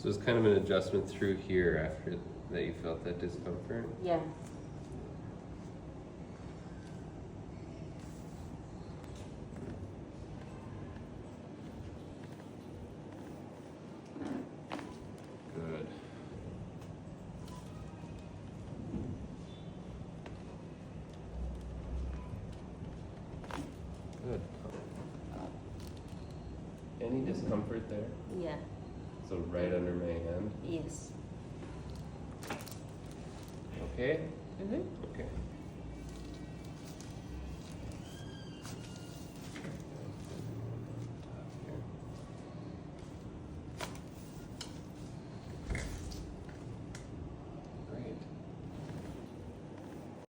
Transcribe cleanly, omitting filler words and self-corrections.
So it's kind of an adjustment through here after that you felt that discomfort. Yeah. Good. Good. Any discomfort there? Yeah. So right under my hand. Yes. Okay? Mm-hmm. Okay.